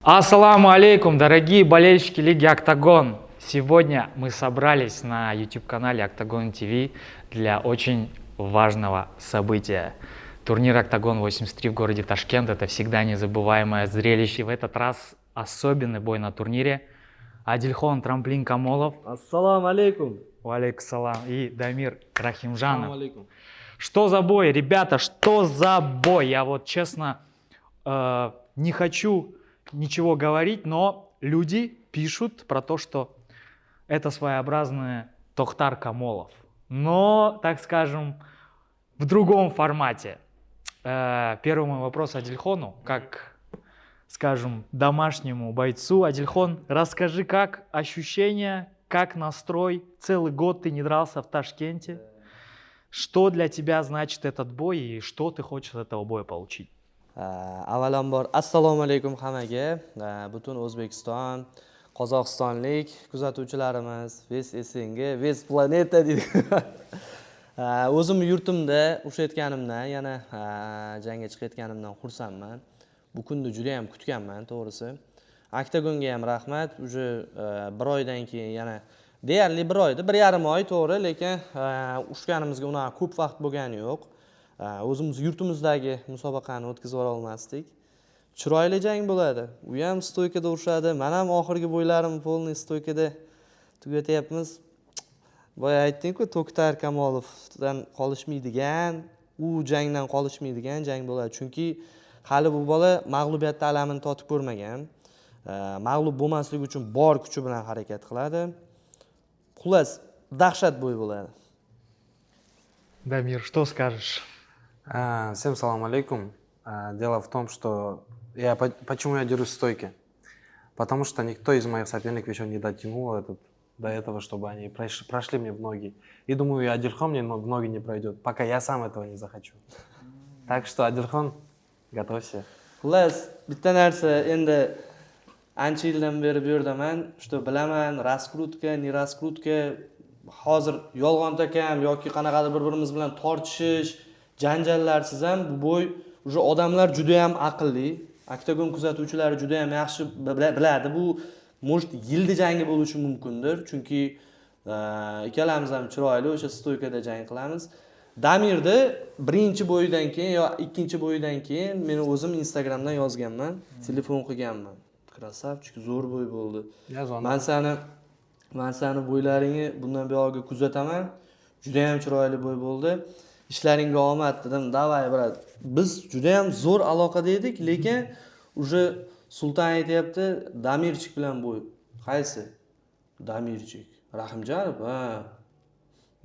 Ассаламу алейкум, дорогие болельщики Лиги Октагон! Сегодня мы собрались на YouTube-канале Октагон ТВ для очень важного события. Турнир Октагон 83 в городе Ташкент – это всегда незабываемое зрелище. В этот раз особенный бой на турнире. Адильхон Трамплин Камолов. Ассаламу алейкум. Валейкум салам. И Дамир Рахимжанов. Ассаламу алейкум. Что за бой, ребята, что за бой? Я вот честно не хочу ничего говорить, но люди пишут про то, что это своеобразный Тохтар Камолов. Но, так скажем, в другом формате. Первый мой вопрос Адильхону, как, скажем, домашнему бойцу. Адильхон, расскажи, как ощущения, как настрой? Целый год ты не дрался в Ташкенте. Что для тебя значит этот бой и что ты хочешь от этого боя получить? Avvalambor assalomu alaykum hammaga. Butun O'zbekiston, Qozog'istonlik kuzatuvchilarimiz, Ves SNG, Ves Planeta deydi. O'zim yurtimda ushlayotganimdan, yana jangga chiqayotganimdan xursandman. Bu kunni juda ham kutganman, to'g'risi. Oktagonga ham rahmat. Uje bir oydan keyin yana deyarli bir oyda, 1,5 oy to'g'ri, lekin ushganimizga unaqa ko'p vaqt bo'lgani yo'q. O'zimiz yurtimizdagi musobaqani o'tkazib yubora olmasdik. Chiroyli jang bo'ladi. U ham stoykada urishadi. Men ham oxirgi bo'ylarim polniy stoykada tugatyapmiz. Boya aytding-ku, To'xtar Kamolovdan qolishmaydigan, u jangdan qolishmaydigan jang bo'ladi. Chunki hali bu bola mag'lubiyat alamini totib ko'rmagan. Mag'lub bo'lmaslik uchun bor kuchi bilan harakat qiladi. Xullas, dahshat bo'y bo'ladi. Дамир, что скажешь? Всем салам алейкум. Дело в том, что почему я дерусь в стойке? Потому что никто из моих соперников еще не дотянул до этого, чтобы они прошли мне в ноги. И думаю, и Адильхон мне в ноги не пройдет, пока я сам этого не захочу. Так что, Адильхон, готовься. Xullas, bitta narsa, endi ancha yildan beri bu yerdaman, что bilaman, raskrutka, ne raskrutka, hozir yolg'on takam yoki qanaqadir bir-birimiz bilan tortishish, janjallarsiz ham bu bo'y уже odamlar juda ham aqlli, Oktagon kuzatuvchilari juda ham yaxshi biladi. Bu может yildi jangi bo'lishi mumkindir, chunki ikkalamiz ham chiroyli o'sha stoykada jang qilamiz. Damirni birinchi bo'yidan keyin yo ikkinchi bo'yidan keyin men o'zim Instagramdan yozganman, telefon qilganman. Krasavchik, zo'r bo'y bo'ldi. Men seni bo'ylaringni bundan buyog'iga kuzataman. Juda ham chiroyli bo'y bo'ldi. Ishlaringga omad dedim. Davay, brat. Biz juda ham zo'r aloqada edik, lekin уже Sultan aytayapti, Damirchik bilan bo'y. Qaysi? Damirchik. Rahimjanov? Ha.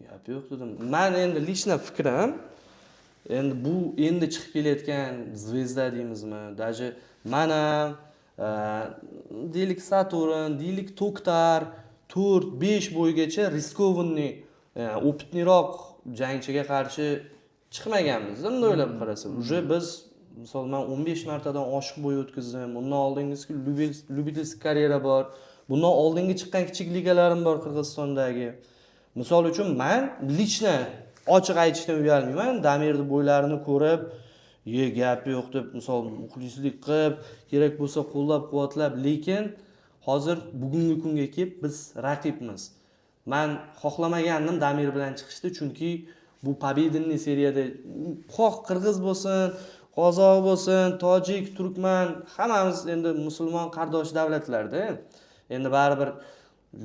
Gap yo'q dedim. Men endi lично fikrim, endi bu endi chiqib kelayotgan zvezda deymizmi? Даже men ham deylik Saturn, deylik To'xtar 4-5 bo'ygacha riskovanniy, opitniroq jangchiga qarshi chiqmaganmiz. Endi o'ylab qarasa, уже biz misol men 15 martadan oshiq bo'y o'tkazdim. Bundan oldingisi Lyubitelskiy karyera bor. Bundan oldingi chiqqan kichik ligalarim bor Qirg'izistondagi. Misol uchun men lично ochiq aytishdan uyalmayman. Damirning bo'ylarini ko'rib, gap yo'q deb misol muxlislik qilib, kerak bo'lsa qo'llab-quvvatlab, lekin hozir bugungi kunga kelib biz raqibmiz. Men xohlamagandim Damir bilan chiqishdi, chunki bu победный seriyada xoh qirg'iz bo'lsin, qozoq bo'lsin, tojik, turkman, hammamiz endi musulmon qardosh davlatlarda. Endi baribir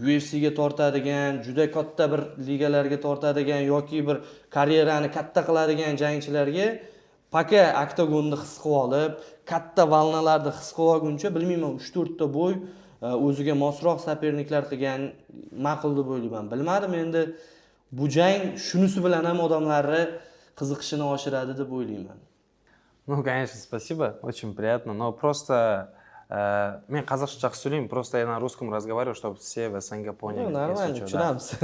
UFC'ga tortadigan, juda katta bir ligalarga tortadigan yoki bir karyerani katta qiladigan jangchilarga paka oktagonni his qilib olib, katta valnalarni his qilib olguncha bilmayman 3-4 ta bo'y o'ziga mosroq soperniklar qilgan ma'qul deb o'ylayman. Bilmadim, endi bu jang shunisi bilan ham odamlarni qiziqishini oshiradi deb o'ylayman. Ну, конечно, спасибо, очень приятно, но просто men қазақша жақсы сөйлеймін, просто я на русском разговариваю, чтобы все в СНГ поняли. Ну, нормально, чудамся.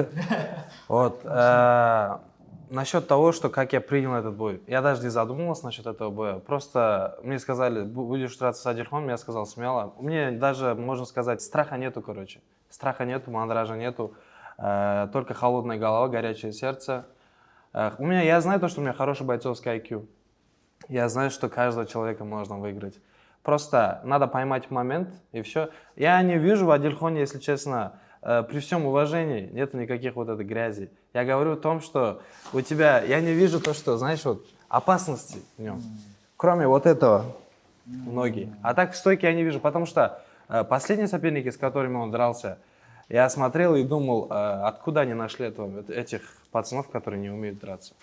Вот. Насчет того, что как я принял этот бой. Я даже не задумывался насчет этого боя. Просто мне сказали, будешь драться с Адильхоном, я сказал смело. У меня даже, можно сказать, страха нету, короче. Страха нету, мандража нету. Только холодная голова, горячее сердце. Я знаю то, что у меня хороший бойцовский IQ. Я знаю, что каждого человека можно выиграть. Просто надо поймать момент, и все. Я не вижу в Адильхоне, если честно, при всем уважении, нет никаких вот этой грязи. Я говорю о том, что у тебя, я не вижу то, что, знаешь, вот опасности в нем. Кроме вот этого, ноги. А так в стойке я не вижу, потому что последние соперники, с которыми он дрался, я смотрел и думал, откуда они нашли этих пацанов, которые не умеют драться.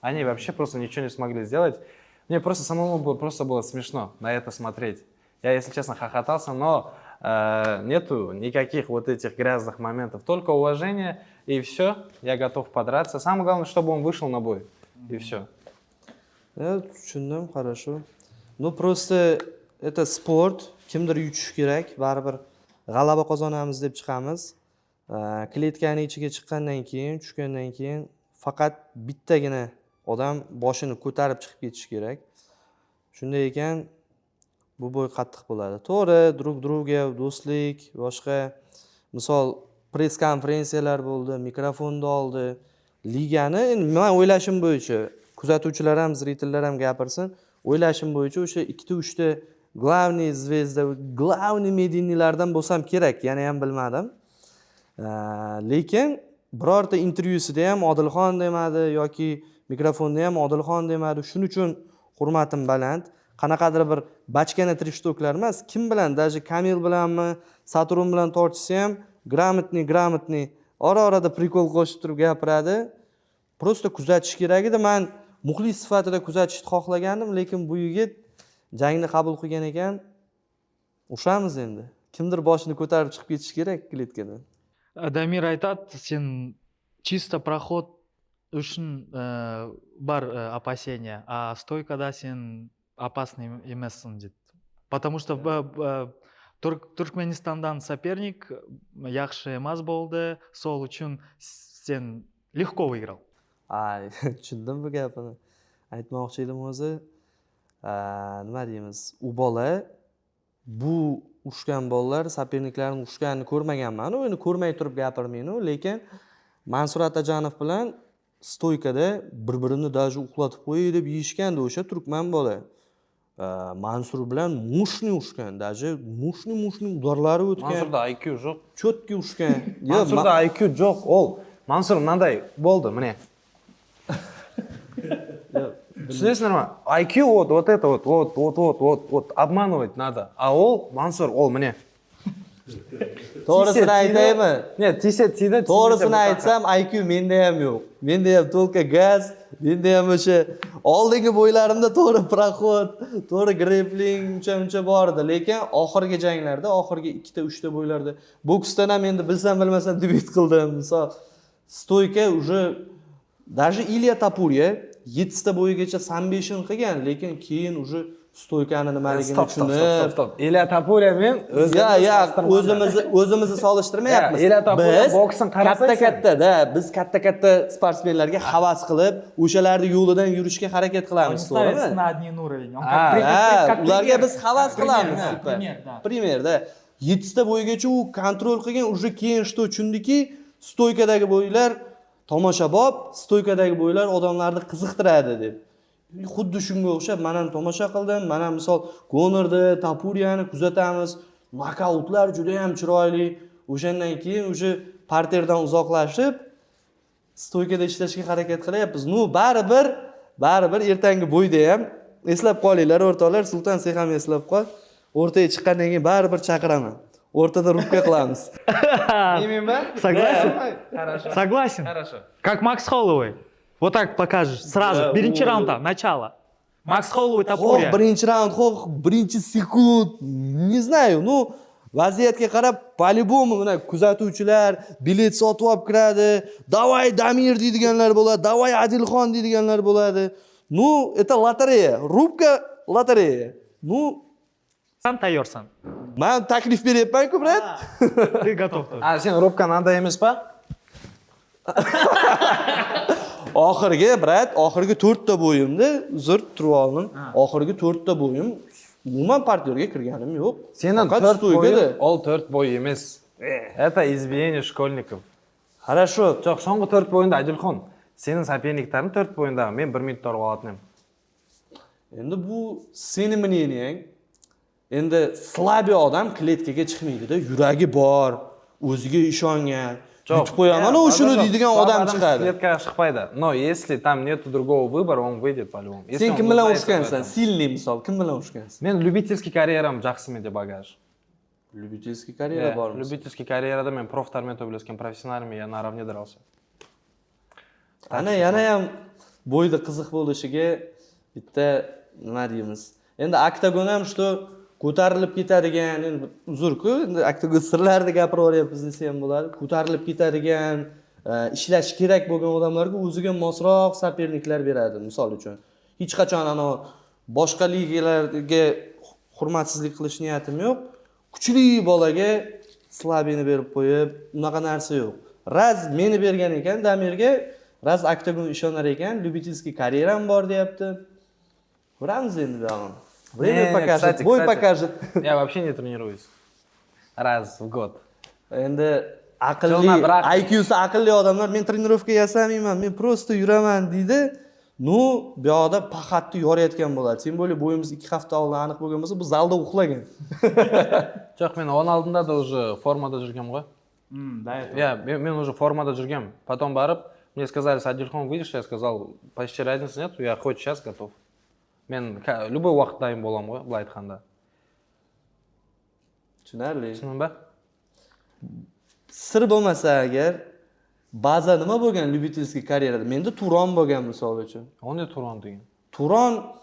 Они вообще просто ничего не смогли сделать. Мне просто самому было смешно на это смотреть. Я, если честно, хохотался, но нету никаких вот этих грязных моментов. Только уважение, и все, я готов подраться. Самое главное, чтобы он вышел на бой, и все. Ya, tushundim, хорошо. Ну, просто это sport, kimdir yutishi kerak, baribir g'alaba qozonamiz deb chiqamiz. Kletkani ichiga chiqqandan keyin, tushgandan keyin faqat bittagina odam boshini ko'tarib chiqib ketishi kerak. Shunday ekan, bu bo'y qattiq bo'ladi. To'g'ri, drug druga, do'stlik, boshqa misol press konferensiyalar bo'ldi, mikrofonni oldi. Ligani men o'ylashim bo'yicha, kuzatuvchilar ham, zritellar ham gapirsin, o'ylashim bo'yicha o'sha 2-3 ta glavniy zvezda, glavniy mediynilardan bo'lsam kerak, yana ham bilmadim. Lekin birorta intervyusida ham Odilxon demadi yoki mikrofonda ham Odilxon demadi. Shuning uchun hurmatim baland. Qanaqadir bir bachkana trishto'klar emas, kim bilan, даже Kamil bilanmi, Saturn bilan tortishsa ham gрамотный ora-orada prikol qo'shib turib gapiradi. Просто kuzatish kerak edi. Men muxlis sifatida kuzatishni xohlagandim, lekin bu yigit jangni qabul qilgan ekan. O'shamiz endi. Kimdir boshini ko'tarib chiqib ketish kerak kletkadan. Дамир айтат, сен чисто проход үшін бар опасения, а стойкада сен опасный емессің дейді. Потому что Түркменистандан соперник яқшы емес болды, сол үшін сен легко выиграл. Tushundim bu gapini. Aytmoqchi edim o'zi, nima deymiz? U bola bu ushgan bolalar soperniklarning ushganini ko'rmaganman. Uni ko'rmay turib gapirmayman, lekin Mansur Atajonov bilan stoykada bir-birini даже uxlatib qo'yay deb yeyishgandi o'sha turkman bola. Mansur bilan mushni ushgan, даже mushni udarlari o'tgan. Mansurda IQ yo'q. Chotki ushgan. Mansurda IQ yo'q. Mansur nanday bo'ldi, mana. Түсінесің нормально? IQ вот это вот обманывать надо. А Мансур, міне. To'g'risini aytaymi? Нет, тиді. To'g'risini aytsam, IQ menda ham yo'q. Menda ham to'lka gaz, menda ham o'sha oldingi bo'ylarimda to'g'ri proxod, to'g'ri grappling uncha bor edi, lekin oxirgi janglarda, oxirgi 2-3 ta bo'ylarda boksdan ham endi bilsam bilmasam debüt qildim. Misol stoyka уже даже Ilya Tapurya 7 ta bo'yigacha sambeishin qilgan, lekin keyin уже stoykani nimaligini tushunib. Stop. Ilya Tapurya men o'zimizni solishtirmayapmiz. Ilya Tapurya boksin katta-katta-da, biz katta-katta sportsmenlarga havas qilib, o'shalarning yo'lidan yurishga harakat qilamiz, to'g'rimi? На один уровень. Ularga biz havas qilamiz. Primerda 7 ta bo'yigacha u kontrol qilgan, уже keyin что tushundiki, stoykadagi bo'ylar tomoshabob, stoykadagi bo'ylar odamlarni qiziqtiradi deb. Xuddi shunga o'xshab men ham tomosha qildim. Mana misol Gonorni, Tapuryani kuzatamiz. Nokautlar juda ham chiroyli. O'shandan keyin o'sha parterdan uzoqlashib, stoykada ishlashga harakat qilyapmiz. Nu baribir ertangi bo'yda ham eslab qolinglar o'rtoqlar, Sulton Sey ham eslab qol. O'rtaga chiqqandan keyin baribir chaqiraman. O'rtada rubka qilamiz. Согласен? Хорошо. Согласен? Хорошо. Как Макс Холлоуэй. Вот так покажешь сразу. Birinchi raundda, начало. Макс Холлоуэй, Tapurya. Birinchi raund, birinchi sekund. Не знаю, vaziyatga qarab, по-любому mana kuzatuvchilar bilet sotib olib kiradi. Davay Damir deydiganlar bo'ladi, davay Adilxon deydiganlar bo'ladi. Это lotereya, rubka lotereya. Sen tayyorsan. Men taklif beryapman-ku, brat. Ты готов. Sen rubka nanda emas-pa? Oxirgi 4 ta bo'yimda uzr turib oldim. Oxirgi 4 ta bo'yim umuman partyorga kirganim yo'q. Senin 4 bo'ying, 4 bo'y emas. Это избиение школьников. Хорошо. Yo'q, so'nggi 4 bo'yinda Adilxon. Senin soperniklarning 4 bo'yinda men 1 minut olib olatdim. Endi bu seni мнениең. Endi slabiy odam kletkaga chiqmaydi-da, yuragi bor, o'ziga ishongan. Yutib qo'yaman, u shuni deydigan odam chiqadi. Клетка шықпайды. Но если там нету другого выбора, он выйдет по-любому. Sen kim bilan urushgansan? Silniy misol, kim bilan urushgansan? Men любительский карьерам жақсы менде багаж. Любительский karyera bormi? Любительский карьерада men профтармен to'plashgan professionalmi, я наравне дрался. Ana yana ham bo'yda qiziq bo'lishiga bitta nima deymiz? Endi oktagon ham shu ko'tarilib ketadigan, endi uzr-ku, endi oktagon sirlarini gapirib o'ryapmiz desa ham bo'ladi. Ko'tarilib ketadigan, ishlash kerak bo'lgan odamlarga o'ziga mosroq soperniklar beradi, misol uchun. Hech qachon ana boshqa ligalarga hurmatsizlik qilish niyatim yo'q. Kuchli bolaga slabini berib qo'yib, unaqa narsa yo'q. Raz meni bergan ekan Damirga, raz oktagon ishonar ekan, любительский karyeram bor deyapti. Ko'ramiz endi buyog'ini. Время покажет, бой покажет. Я вообще не тренируюсь. Раз в год. Endi aqlli, IQ'si aqlli odamlar men trenirovka yasamayman, men просто yuraman deydi. Nu, bu yoqda paxatni yorayotgan bo'ladi. Sen bo'li bo'yimiz 2 hafta oldin aniq bo'lgan bo'lsa, bu zalda uxlagan. Жоқ, men 16-da da уже формада жүргем ғой. Да, это. Men уже формада жүргем. Потом барып, мне сказали, Садильхон, выйдешь? Я сказал, почти разницы нет, я хоть сейчас готов. Men любой уақыт дайын боламын ғой, былай айтқанда. Tushunarli. Түсіндің ба? Sir bo'lmasa agar ba'za nima bo'lgan любительский karyerada? Menda Turon bo'lgan misol uchun. Он не Туран деген. Turon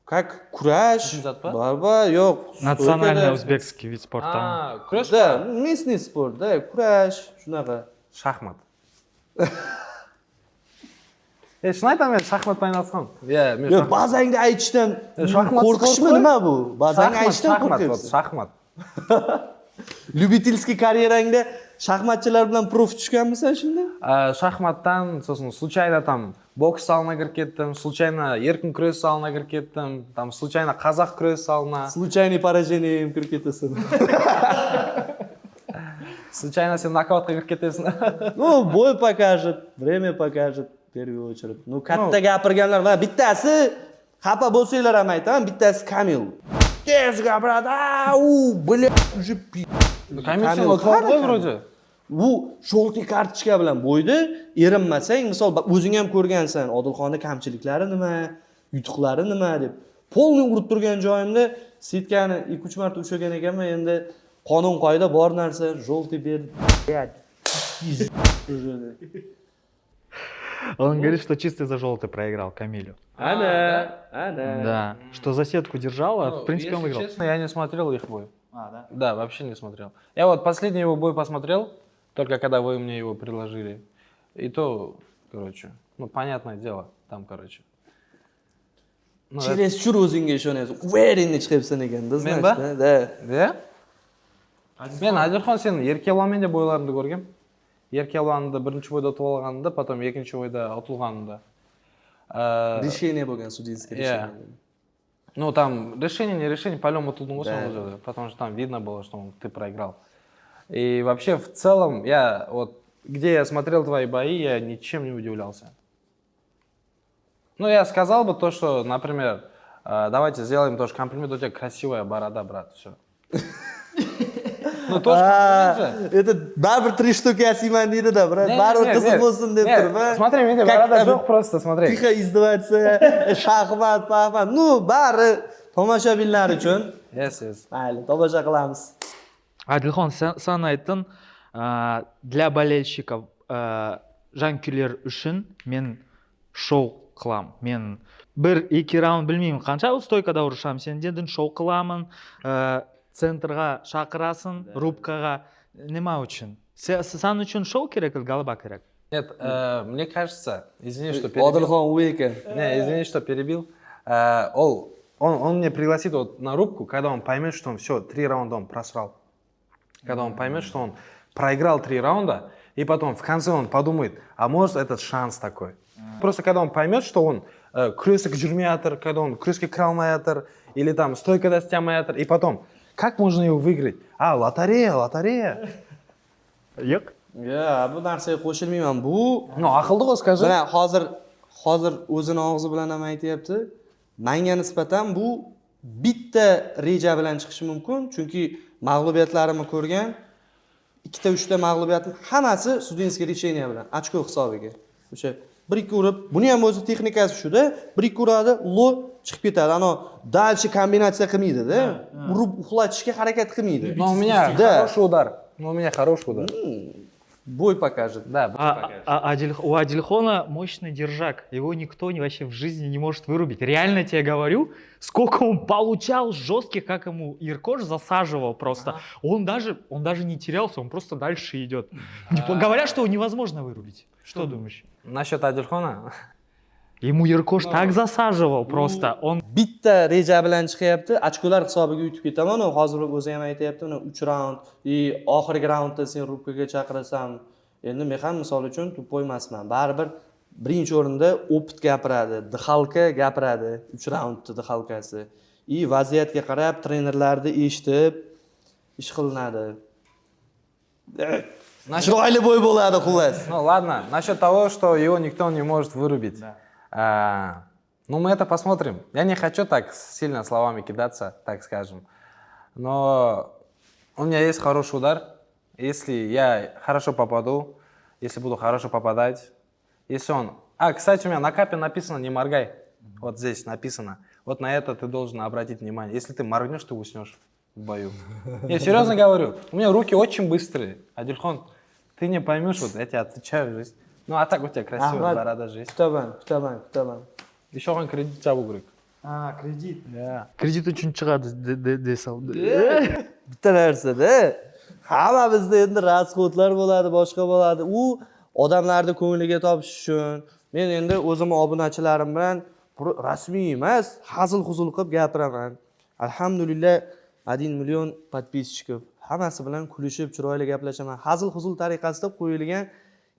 как kurash, Zat-pa? barba, yo'q. Национальный узбекский вид спорта. Күрес Da, местный sport, da, kurash, shunaqa. Шахмат. Шын айтамын, мен шахматпен айналысқанмын. Men Yo'q, ba'zangda aytishdan Shaxmat qo'rqishmi sporti? nima bu? Ba'zangda aytishdan Шахмат, qo'rqyapsiz. шахмат. Любительский karyerangda shaxmatchilar bilan prof tushganmisan shunda? Шахматтан, сосын случайно там бокс залына кіріп кеттім, случайно еркін күрес залына кіріп кеттім, там случайно қазақ күрес залына, Случайный поражением kirib ketasan. случайно сен нокаутқа кіріп кетесің. Ну, бой покажет, время покажет, в первую очередь. Ну, katta gapirganlar va bittasi xafa bo'lsanglar ham aytaman, bittasi Kamil. Tez gapiradi. Блядь, уже Камил сен o'tib ғой вроде. Bu sho'lti kartochka bilan bo'ydi, erinmasang, misol o'zing ham ko'rgansan, Odilxonning kamchiliklari nima, yutuqlari nima deb. Polni urib turgan joyimda setkani 2-3 marta ushlagan ekanman, endi qonun qoida bor narsa, sho'lti berdi. Он говорит, что чисто за желтый проиграл Камилю. Ana. Да. Что за сетку держал, а в принципе он выиграл. Честно, я не смотрел их бой. Да? Да, вообще не смотрел. Я вот последний его бой посмотрел, только когда вы мне его предложили. И то, короче, ну, понятное дело, там, короче. Ну, Чересчур o'zingga ishonyapsan. Uverenni chiqibsan ekan, Men ba? da. Да? Мен Адилхон сен Еркебұланмен де бойларымды көргем. Еркебұланды бірінші бойда ұтып алғанында, потом екінші бойда ұтылғанында. Решение bo'lgan, судейское решение. Ну, там решение, не решение, по-любому ұтылдың ғой соңғы, потому что там видно было, что ты проиграл. И вообще, в целом, я вот, где я смотрел твои бои, я ничем не удивлялся. Ну, я сказал бы то, что, например, давайте сделаем тоже комплимент, у тебя красивая борода, брат, все. Ну, тоже комплимент же. Это baribir 3 штуки yasaman deydi-da, brat. Baribir qiziq bo'lsin deb turib. Смотри, менде борода жоқ просто, смотри. Tixo izdavatsiya, shaxmat, pahmat. Ну, bari tomoshabinlar uchun. Yes. Mayli, tomosha qilamiz. Адилхон, sen aytding, для болельщиков, жанкүйлер үшін мен шоу қыламын. Мен 1-2 раунд білмеймін қанша стойкада ұрышамын. Сен дедің шоу қыламын, центрға шақырасың, рубкаға. Нема үшін? Сен үшін шоу керек, голова керек? Нет, мне кажется, извини, что перебил. Odilxon u ekan. Не, извини, что перебил. Он мне пригласит вот на рубку, когда он поймет, что он все, 3 раунда он просрал. Когда он поймет, что он проиграл 3 раунда, и потом в конце он подумает, а может этот шанс такой. Просто когда он поймет, что он күреске жүрмей жатыр, когда он күреске кіре алмай жатыр, или там стойкада істемей жатыр, и потом, как можно его выиграть? Лотерея. Yo'q. Ya, bu narsaga qo'shilmayman. Bu, Ну, ақылды ғой, скажи. mana hozir o'zini og'zi bilan ham aytayapti. Menga nisbatan bu bitta reja bilan chiqishi mumkin, chunki mag'lubiyatlarimni ko'rgan, 2-3 ta mag'lubiyatning hammasi studentskiy решение bilan, ochko hisobiga. O'sha 1-2 urib, buni ham o'zi texnikasi shuda, 1-2 uradi, lo chiqib ketadi. Ano dальше kombinatsiya qilmaydi-da. Urib uxlatishga harakat qilmaydi. Но у меня хороший удар. У меня хороший удар. Бой покажет. Да, бой покажет. У Адильхона мощный держак. Его никто вообще в жизни не может вырубить. Реально тебе говорю, сколько он получал жестких, как ему Иркош засаживал просто. Он даже не терялся, он просто дальше идет. Говорят, что его невозможно вырубить. Что думаешь? Насчет Адильхона? Ему Иркош так засаживал просто. Он... Bitta reja bilan chiqyapti, ochkolar hisobiga yutib ketaman. Hozir o'zi ham aytayapti, 3 raund, oxirgi raundda sen rubkaga chaqirasan. Endi men ham misol uchun tupoy emasman. Baribir birinchi o'rinda opit gapiradi, dixalka gapiradi, 3 raundda dixalkasi. Vaziyatga qarab trenerlarni eshitib ish qilinadi. Chiroyli bo'y bo'ladi xullas. Ну ладно, насчет того, что его никто не может вырубить. Ну, мы это посмотрим. Я не хочу так сильно словами кидаться, так скажем. Но у меня есть хороший удар. Если я хорошо попаду, если буду хорошо попадать, если он... кстати, у меня на капе написано «не моргай». Вот здесь написано. Вот на это ты должен обратить внимание. Если ты моргнешь, ты уснешь в бою. Я серьезно говорю. У меня руки очень быстрые. Адильхон, ты не поймешь, вот я тебе отвечаю жизнь. Ну, а так у тебя красивая борода жизнь. Kutaman. Еще он кредит жабу керек. Kredit. Kredit uchun chiqadi desam. Bitta narsada hamma bizda endi rasxodlar bo'ladi, boshqa bo'ladi. U odamlarni ko'ngliga topish uchun men endi o'zim obunachilarim bilan rasmiy emas, hazil-huzul qilib gapiraman. Alhamdulillah 1 million подписчиков. Hammasi bilan kulishib, chiroyli gaplashaman. Hazil-huzul tariqasida qo'yilgan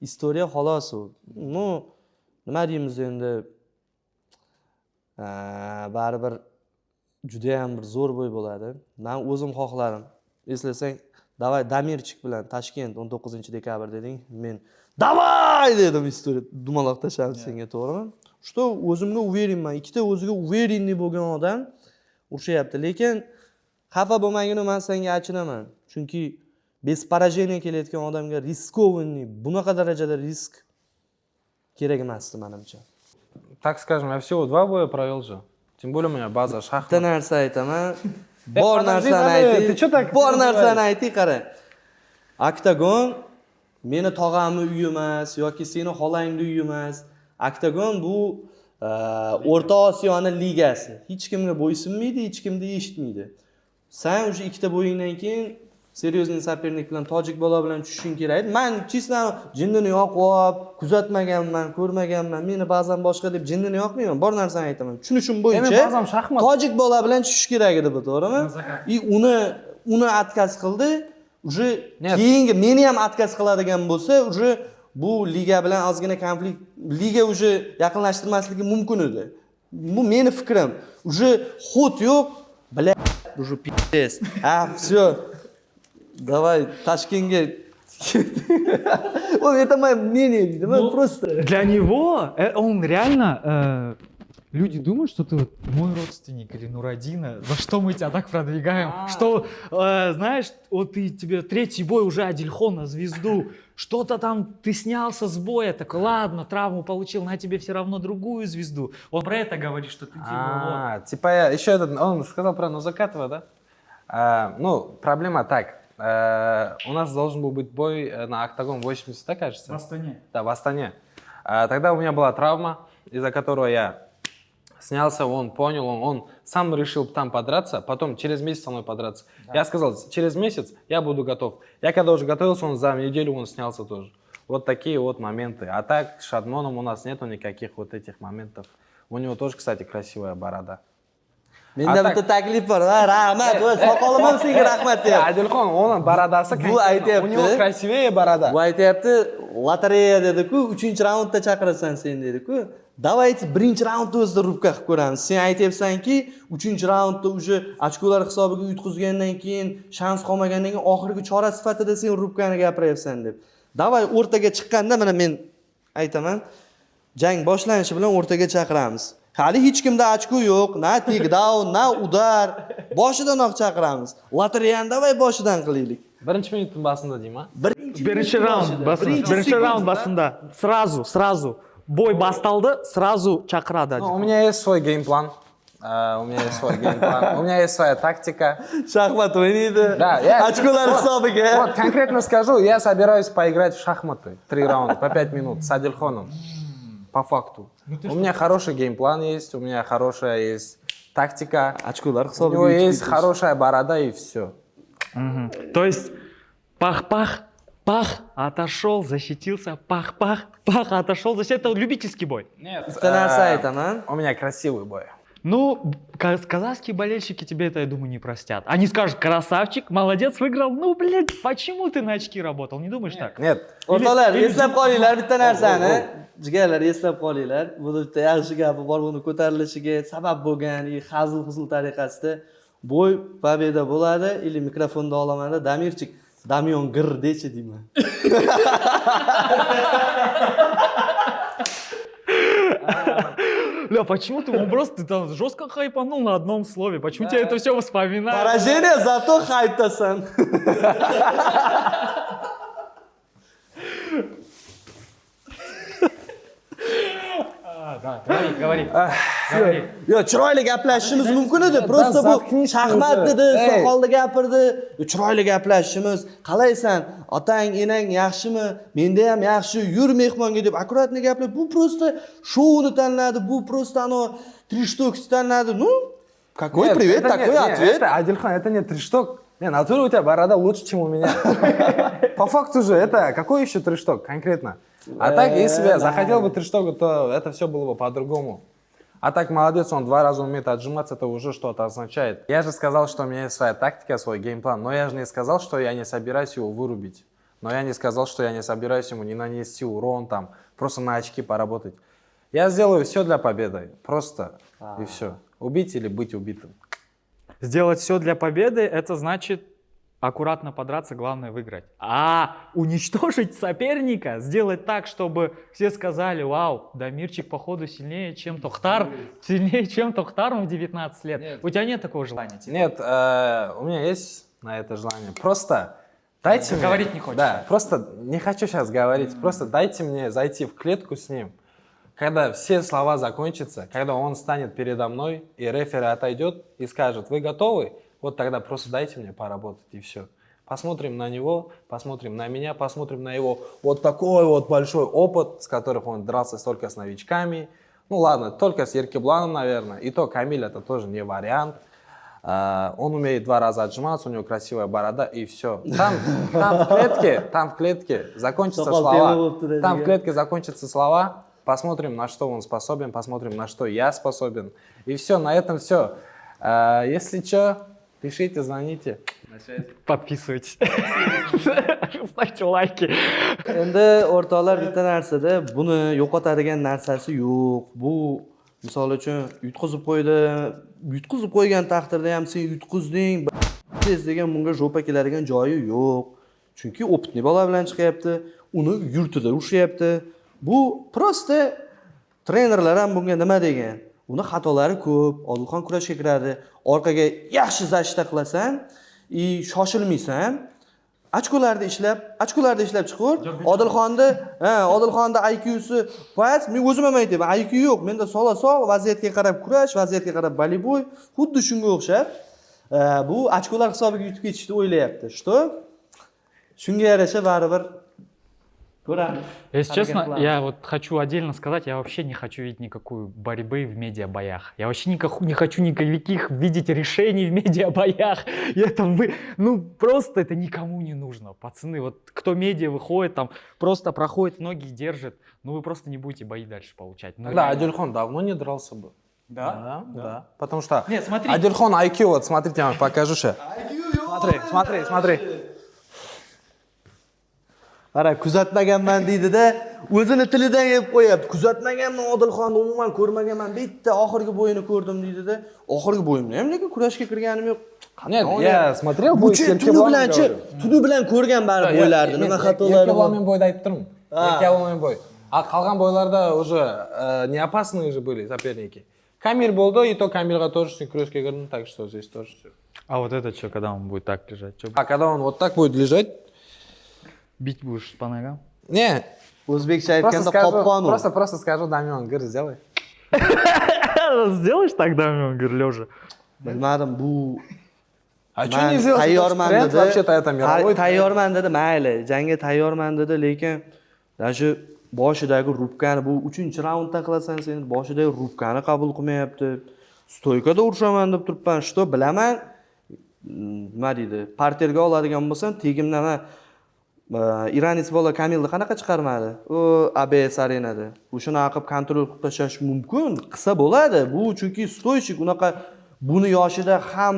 istoriya xolos u. Ну, nima deymiz endi? Baribir juda ham bir zo'r bo'y bo'ladi. Men o'zim xohlarim. Eslasang, davay Damirchik bilan Toshkent 19-dekabr deding. Men davay dedim istoriya dumaloq tashlab senga, to'g'rimi? Что o'zimga uverenman. Ikkita o'ziga uverenli bo'lgan odam urushyapti. Lekin xafa bo'lmagin, men senga achinaman. Chunki без поражения kelayotgan odamga riskованный, bunaqa darajada risk kerak emasdi menimcha. Так скажем, я всего 2 боя провел же. Тем более у меня база шахмат. Bitta narsa aytaman. Bor narsani ayting. Bor narsani ayting, qara. Oktagon meni tog'amni uyi emas yoki seni xolangni uyi emas. Oktagon bu O'rta Osiyoning ligasi. Hech kimga bo'ysunmaydi, hech kimni eshitmaydi. Sen o'sha ikkita bo'yingdan keyin seriozniy sopernik bilan tojik bola bilan tushishing kerak. Men chisna jinnini yoqib, kuzatmaganman, ko'rmaganman. Meni ba'zan boshqa deb jinnini yoqmayman. Bor narsani aytaman. Tushunishim bo'yicha tojik bola bilan tushish kerak edi bu, to'g'rimi? Uni отказ qildi. Уже keyingi meni ham отказ qiladigan bo'lsa, уже bu liga bilan ozgina konflikt, liga уже yaqinlashtirmasligi mumkin edi. Bu meni fikrim. Уже xud yo'q, уже пиздец. Всё. Давай, Ташкентga. Он это мое мнение, просто. Для него он реально... Люди думают, что ты вот мой родственник или Нурадина. За что мы тебя так продвигаем? Что, знаешь, вот тебе 3-й бой уже Адильхон на звезду. Что-то там ты снялся с боя. Так ладно, травму получил, на тебе все равно другую звезду. Он про это говорит, что ты типа... Типа еще он сказал про Нузакатова, да? Ну, проблема так. У нас должен был быть бой на Октагон 80, да, кажется? В Астане. Да, в Астане. Тогда у меня была травма, из-за которой я снялся, он понял, он сам решил там подраться, потом через месяц со мной подраться. Да. Я сказал, через месяц я буду готов. Я когда уже готовился, он за неделю он снялся тоже. Вот такие вот моменты. А так с Шадмоном у нас нету никаких вот этих моментов. У него тоже, кстати, красивая борода. Menda bitta taklif bor. Rahmat, soqolim ham senga rahmat deyapti. Adilxon, onun borodasi aytyapti. У него красивее борода. Bu aytyapti, lotereya dedi-ku, 3-raundda chaqirasan sen dedi-ku. Давайте 1-raundda o'zida rubka qilib ko'ramiz. Sen aytyapsan-ki, 3-raundda уже ochkolar hisobiga yutqizgandan keyin, shans qolmagandan keyin oxirgi chora sifatida sen rubkani gapiryapsan deb. Davay o'rtaga chiqqanda mana men aytaman, jang boshlanishi bilan o'rtaga chaqiramiz. Hali hech kimda ochko yo'q, na takedown, na udar. Boshidanoq chaqiramiz. Lotereyani davay boshidan qilaylik. Birinchi minutning boshida deyman. Birinchi rauнд басында. Birinchi rauнд басында. Сразу. Бой басталды, сразу чакырады. Ну, у меня есть свой геймплан. У меня есть свой геймплан. У меня есть своя тактика. Shaxmat o'ynaydi. Да, Ochkolar hisobiga. Вот, конкретно скажу, я собираюсь поиграть в шахматы. 3 раунда по 5 минут с Адильхоном. По факту. У меня хороший геймплан есть, у меня хорошая есть тактика. Ochkolar У hisobiga. него есть хорошая борода и все. То есть пах-пах, пах, отошел, защитился, пах-пах, пах, отошел, защитился. Это любительский бой. Нет. Bitta narsa aytaman. У меня красивый бой. Ну, казахские болельщики тебе это, я думаю, не простят. Они скажут, красавчик, молодец, выиграл. Ну, блядь, почему ты на очки работал? Не думаешь так? Нет. O'rtoqlar, eslab qolinglar bitta narsani. Jigarlar, eslab qolinglar. Bu bitta yaxshi gapi bor, buni ko'tarilishiga sabab bo'lgan, hazil-huzul tariqasida bo'y победа bo'ladi. Или mikrofonni olaman-da, Damirchik, Damyon gir dechi deyman. Ля, почему ты просто там жестко хайпанул на одном слове? Почему тебя это все вспоминает? Поражение, зато хайптаsan. Да, говори. Yo, chiroyli gaplashishimiz mumkin edi. Просто bu shaxmat dedi, soqolda gapirdi. Chiroyli gaplashishimiz. Qalaysan? Otang, enang yaxshimi? Menda ham yaxshi. Yur mehmonga deb akkuratni gaplar. Bu просто shоуni tanladi. Bu просто ano 3 штуки tanladi. Ну, какой привет, такой ответ. Это Адильхан, это не трешток. Не, натуре у тебя борода лучше, чем у меня. По факту же, это какой еще трешток конкретно? А так, если бы я захотел бы трешток, то это все было бы по-другому. А так, молодец, он 2 раза умеет отжиматься, это уже что-то означает. Я же сказал, что у меня есть своя тактика, свой геймплан, но я же не сказал, что я не собираюсь его вырубить. Но я не сказал, что я не собираюсь ему не нанести урон, там, просто на очки поработать. Я сделаю все для победы, просто, и все. Убить или быть убитым. Сделать все для победы, это значит аккуратно подраться, главное выиграть. А уничтожить соперника, сделать так, чтобы все сказали, вау, Дамирчик походу сильнее, чем Тохтар, сильнее, чем Тохтар в 19 лет. Нет. У тебя нет такого желания? Типа? Нет, у меня есть на это желание. Просто дайте мне... Говорить не хочешь? Да, просто не хочу сейчас говорить. Просто дайте мне зайти в клетку с ним. Когда все слова закончатся, когда он станет передо мной, и рефери отойдет и скажет, вы готовы? Вот тогда просто дайте мне поработать, и все. Посмотрим на него, посмотрим на меня, посмотрим на его вот такой вот большой опыт, с которым он дрался столько с новичками. Ну ладно, только с Еркебланом, наверное. И то Камиль это тоже не вариант. Он умеет 2 раза отжиматься, у него красивая борода, и все. Там в клетке закончатся слова. Там в клетке закончатся слова. Посмотрим, на что он способен, посмотрим, на что я способен. И все, на этом все. Если что, пишите, звоните. Подписывайтесь. Ставьте лайки. Endi o'rtoqlar bitta narsada buni yo'qotadigan narsasi yo'q. Bu misol uchun yutqizib qo'ygan taqdirda ham sen yutqizding. Degan bunga jo'pa keladigan joyi yo'q. Chunki opitni bola bilan chiqyapti, uni yurtida urishyapti. Bu prosta trenerlar ham bunga nima degan? Uni xatolari ko'p. Odilxon kurashga kiradi. Orqaga yaxshi zashta qilasan, shoshilmaysan. Ochkolarda ishlab chiqur. Odilxonda IQ'si past. Men o'zim ham aytaman, IQ yo'q. Menda sola-sol vaziyatga qarab kurash, vaziyatga qarab voleybol, xuddi shunga o'xshab. Bu ochkolar hisobiga yutib ketishni o'ylayapti. Что? Shunga yarasha baribir ko'ramiz. Если честно, я вот хочу отдельно сказать, я вообще не хочу видеть никакой борьбы в медиабоях. Я вообще не хочу никаких видеть решений в медиабоях. Ну, просто это никому не нужно. Пацаны, вот кто медиа выходит, там просто проходит, ноги держит, ну вы просто не будете бои дальше получать. Ну, Да, Адильхон давно не дрался бы. Да? Да. Потому что Нет, смотри. Адильхон IQ, вот смотрите, я вам покажу сейчас. Смотри. Qara, kuzatmaganman deydi-da, o'zini tilidan yeb qo'yapti. Kuzatmaganman Odilxonni, umuman ko'rmaganman. Bitta oxirgi bo'yini ko'rdim deydi-da. Oxirgi bo'yimni ham lekin kurashga kirganim yo'q. Нет, я смотрел бой с Tuni bilan ko'rgan baribir bo'ylarni, nima xatolari bor. Еркебуланмен бойды айтып тұрмын. Еркебуланмен бой. А қалған бойларда уже не опасные же были соперники. Камиль болды, и то Камильға тоже с ним кружке кірдім, так что здесь тоже все. А вот это что, когда он будет так лежать? Чё, А когда он вот так будет лежать, бить будешь по ногам? не, O'zbekcha просто aytganda скажу, qopqon u. просто скажу, Дамион, говори, сделай. Сделаешь тогда, он говорит, лежа. Bilmadim, bu А что man не сделать? tayyorman Тренд dedi. вообще-то это мировой тренд. Tayyorman dedi, mayli. Jangga tayyorman dedi, lekin mana shu boshidagi rubkani bu 3-raundda qilasan sen, boshidagi rubkani qabul qilmayapti. Stoykada urishaman deb turibman. Что bilaman? Nima deydi? Parterga oladigan bo'lsam, tegimdan Iranis bola Kamilni qanaqa chiqarmadi? U ABS arenada. O'shani qilib kontrol qilib tashlash mumkin, qilsa bo'ladi. Bu chunki stoychik unaqa buni yoshida ham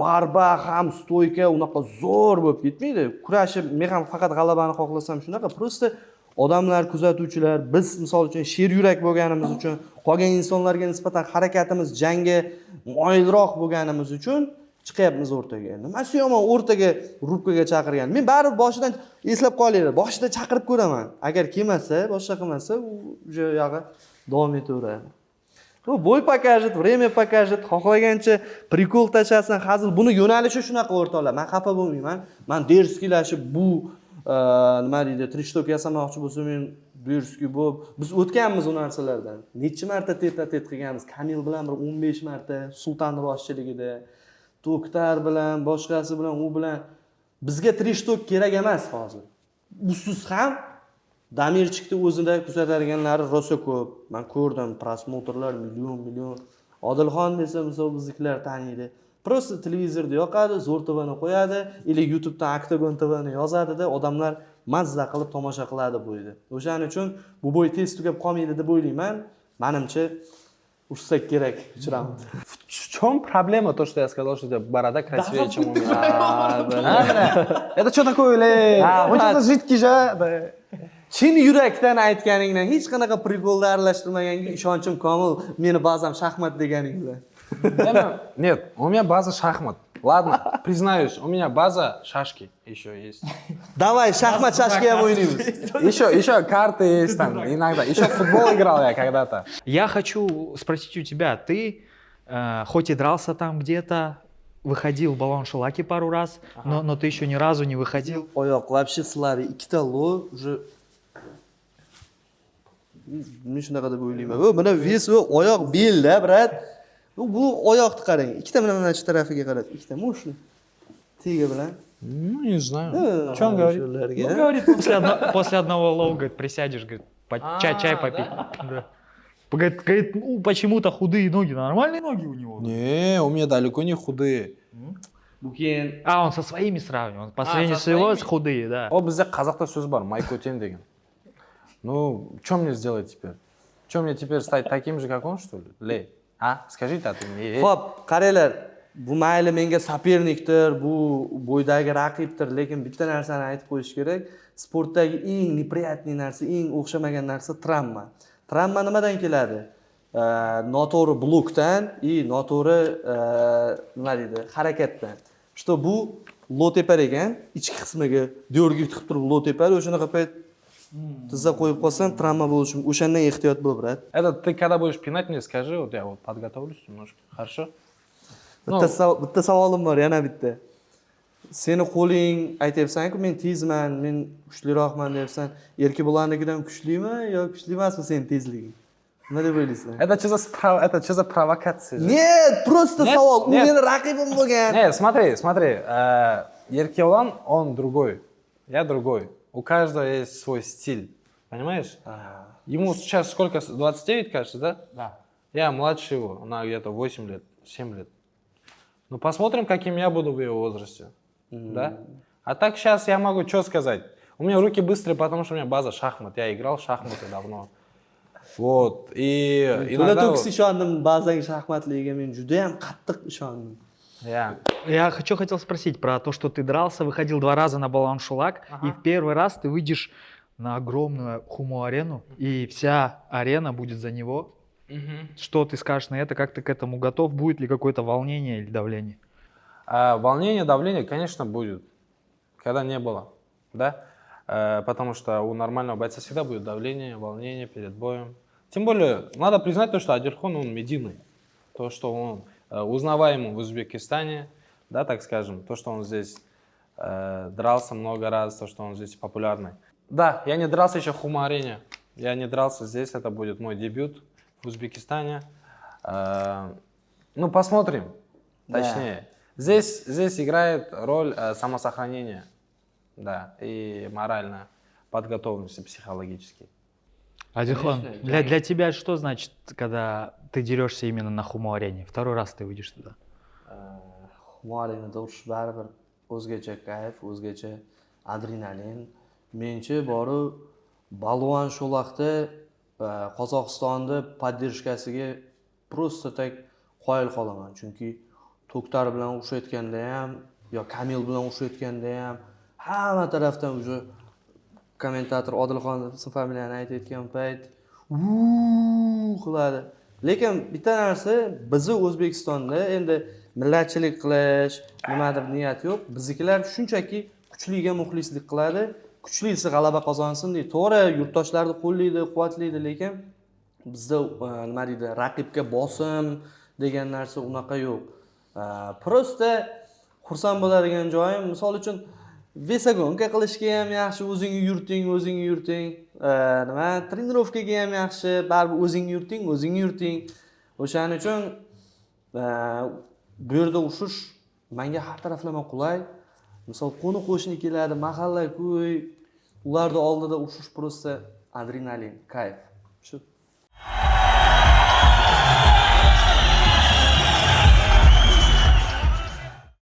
barba ham stoyka unaqa zo'r bo'lib ketmaydi. Kurashib, men ham faqat g'alabani xohlasam shunaqa. Просто odamlar, kuzatuvchilar, biz misol uchun sher yurak bo'lganimiz uchun, qolgan insonlarga nisbatan harakatimiz jangga moyilroq bo'lganimiz uchun chiqyapmiz o'rtaga. Nimasi yomon o'rtaga rubkaga chaqirgan. Men baribir boshidan eslab qolinglar. Boshida chaqirib ko'raman. Agar kelmasa, boshqa qilmasa, u o'sha yog'i davom etaveradi. Bu bo'y покажет, время покажет, xohlagancha prikol tashasin, hazil. Buni yo'nalishi shunaqa o'rtoqlar. Men xafa bo'lmayman. Men derskilashib bu nima deydi, trishtok yasamoqchi bo'lsam, men derski bo'lib, biz o'tganmiz u narsalardan. Necha marta tet qilganmiz. Kamil bilan bir 15 marta Sultanning boshchiligida, To'ktar bilan, boshqasi bilan, u bilan bizga trishtok kerak emas hozir. Usiz ham Damirchikni o'zida kuzatadiganlari rosa ko'p. Men ko'rdim, prosmotrlar million. Odilxon desa, misol biznikilar taniydi. Просто televizorda yoqadi, Zo'r TVni qo'yadi, или YouTubedan Octagon TVni yozadi-da, odamlar mazza qilib tomosha qiladi bu yerda. O'shaning uchun bu bo'y tez tugab qolmaydi deb o'ylayman. Menimcha ursak kerak rauнд. В чем проблема, то, что я сказал, что у тебя борода красивее, чем у меня? Это что такое, ле? Он что-то жидкий же. Chin yurakdan aytganingdan hech qanaqa prikolda aralashtirmaganga ishonchim komil. Meni ba'zan shaxmat deganing bilan. Нет, у меня база шахмат. Ладно, признаюсь, у меня база шашки еще есть. Давай, shaxmat shashka ham o'ynaymiz. Еще карты есть там иногда. Еще в футбол играл я когда-то. Я хочу спросить у тебя, ты хоть и дрался там где-то, выходил в баллон шелаки пару раз, но ты еще ни разу не выходил. Oyoq вообще siladi. Ikkita lo уже men shunaqa deb o'ylayman. Bu mana ves va oyoq belda, brat. Bu oyoqni qarang. Ikkita mana shu tarafiga qarab, ikkita mushli. Tega bilan. Ну, не знаю. Что он говорит? Ну, говорит, после одного лоу, говорит, присядешь, говорит, чай попить. Да. Говорит, ну, почему-то худые ноги, нормальные ноги у него. Не, у меня далеко не худые. Bu keyin А, он со своими сравнивал. По сравнению со с его своими? худые, да. О, бізде қазақта сөз бар, майкотен деген. Ну, что мне сделать теперь? Что мне теперь стать таким же, как он, что ли? Лей, а? Скажи-то ты мне. Xo'p, qaranglar. Bu mayli menga sopernikdir, bu bo'ydagi raqibdir, lekin bitta narsani aytib qo'yish kerak. Sportdagi eng неприятный narsa, eng o'xshamagan narsa travma. Travma nimadan keladi? Noto'g'ri blokdan и noto'g'ri nima deydi, harakatdan. Что bu low tepar ekan, ichki qismiga diyorga tiqib turib low tepar, o'shanaqa payt tizza qo'yib qolsam travma bo'lishi mumkin. O'shandan ehtiyot bo'l, brat. Это ты когда будешь пинать, мне скажи, вот я вот подготовлюсь немножко. Хорошо? Bitta savolim bor, yana bitta. Seni qo'ling aytyapsan-ku, men tezman, men kuchliroqman deyapsan. Erkak bo'larnikidan kuchlimi yo kuchli emasmi sening tezliging? Nima deb o'ylaysan? Это что за провокация? же? Нет, просто Нет, savol. U нет. meni raqibim bo'lgan. Не, смотри. Еркелан, он другой. Я другой. У каждого есть свой стиль. Понимаешь? Ему сейчас сколько? 29, кажется, да? Да. Я младше его. Она где-то 8 лет, 7 лет. Ну, посмотрим, каким я буду в его возрасте. Да? А так сейчас я могу что сказать? У меня руки быстрые, потому что у меня база шахмат. Я играл в шахматы давно. Вот. И To'la иногда... to'kis ishondim, ba'zan shaxmatligiga men juda ham qattiq ishondim. Я хотел спросить про то, что ты дрался, выходил 2 раза на баллон шелак, и в первый раз ты выйдешь на огромную Хуму-арену, и вся арена будет за него. Что ты скажешь на это? Как ты к этому готов? Будет ли какое-то волнение или давление? Волнение, давление, конечно, будет. Когда не было, да? Потому что у нормального бойца всегда будет давление, волнение перед боем. Тем более, надо признать то, что Адильхон, он медийный. То, что он узнаваемый в Узбекистане, да, так скажем. То, что он здесь дрался много раз, то, что он здесь популярный. Да, я не дрался еще в Хума-арене. Я не дрался здесь, это будет мой дебют в Узбекистане. Ну, посмотрим. Точнее. Здесь играет роль самосохранения. Да, и морально подготовленности психологически. Адильхон, Конечно, для тебя что значит, когда ты дерешься именно на Хумо-арене? Второй раз ты выйдешь туда. Humo-arenada urush baribir o'zgacha kayf, o'zgacha adrenalin. Menchi borib Balvon Sho'laqda Qozog'istonni поддержкasiga просто tak qoyil qolaman. Chunki To'ktar bilan urushayotganda ham, yo Kamil bilan urushayotganda ham hamma tarafdan уже kommentator Odilxon ism familiyani aytayotgan payt qiladi. Lekin bitta narsa, bizni O'zbekistonda endi millatchilik qilish, nimadir niyat yo'q. Biznikilar shunchaki kuchliga muxlislik qiladi. Kuchlisi g'alaba qozonsin deydi. To'g'ri, yurtdoshlarni qo'llaydi, quvvatlaydi, lekin bizda nima deydi, raqibga bosim degan narsa unaqa yo'q. Prosta xursand bo'ladigan joyim, misol uchun vesagonka qilishga ham yaxshi, o'zing yurting. Nima, trenirovkaga ham yaxshi, baribir o'zing yurting. O'shaning uchun bu yerda urushish menga har taraflama qulay. Misol qo'ni qo'shni keladi, mahalla, ko'y, ularni oldida urushish prosta adrenalin, kayf. Shu.